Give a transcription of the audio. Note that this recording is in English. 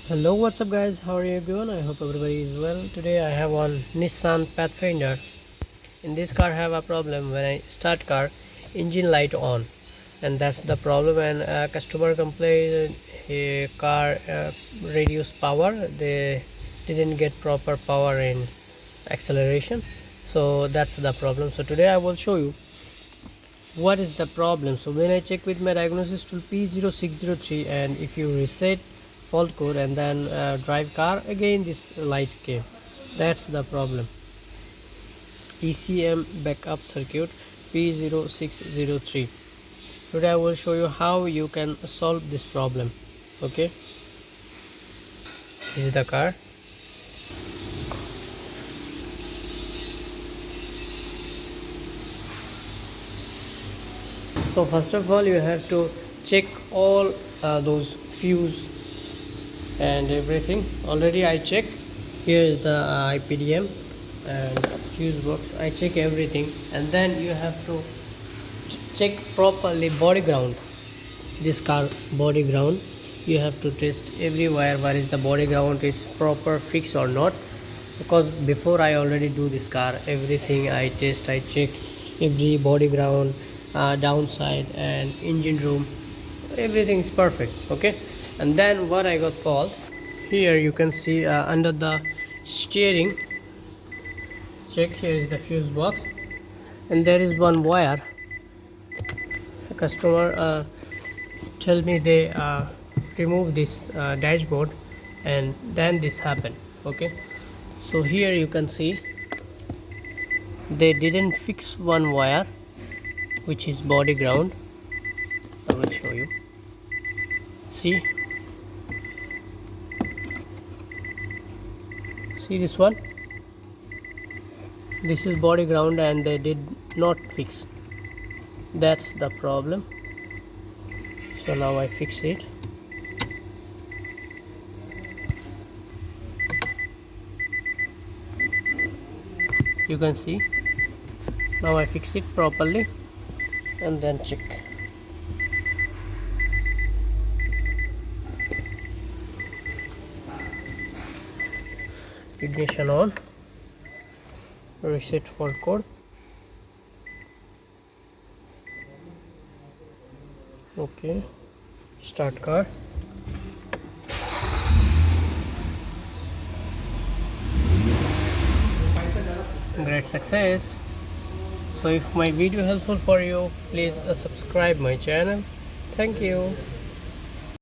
Hello, what's up guys, how are you doing? I hope everybody is well. Today I have one Nissan Pathfinder. In this car I have a problem. When I start car, engine light on, and that's the problem. And customer complained a car reduce power. They didn't get proper power in acceleration, so that's the problem. So today I will show you what is the problem. So when I check with my diagnosis tool P0603, and if you reset fault code and then drive car again, this light came. That's the problem. ECM backup circuit P0603. Today I will show you how you can solve this problem. Okay, this is the car. So first of all, you have to check all those fuse and everything. Already I check. Here is the IPDM and fuse box. I check everything, and then you have to check properly body ground. This car body ground, you have to test every wire. Where is the body ground is proper fix or not? Because before I already do this car, everything I test, I check every body ground, downside and engine room, everything is perfect. Okay, and then what I got fault, here you can see under the steering, check, here is the fuse box, and there is one wire. A customer tell me they remove this dashboard, and then this happened. Okay, so here you can see they didn't fix one wire, which is body ground. I will show you. See this one, this is body ground, and they did not fix. That's the problem. So now I fix it. You can see now I fix it properly, and then check. Ignition on, reset fault code. Okay, start car. Great success. So if my video helpful for you, please subscribe my channel. Thank you.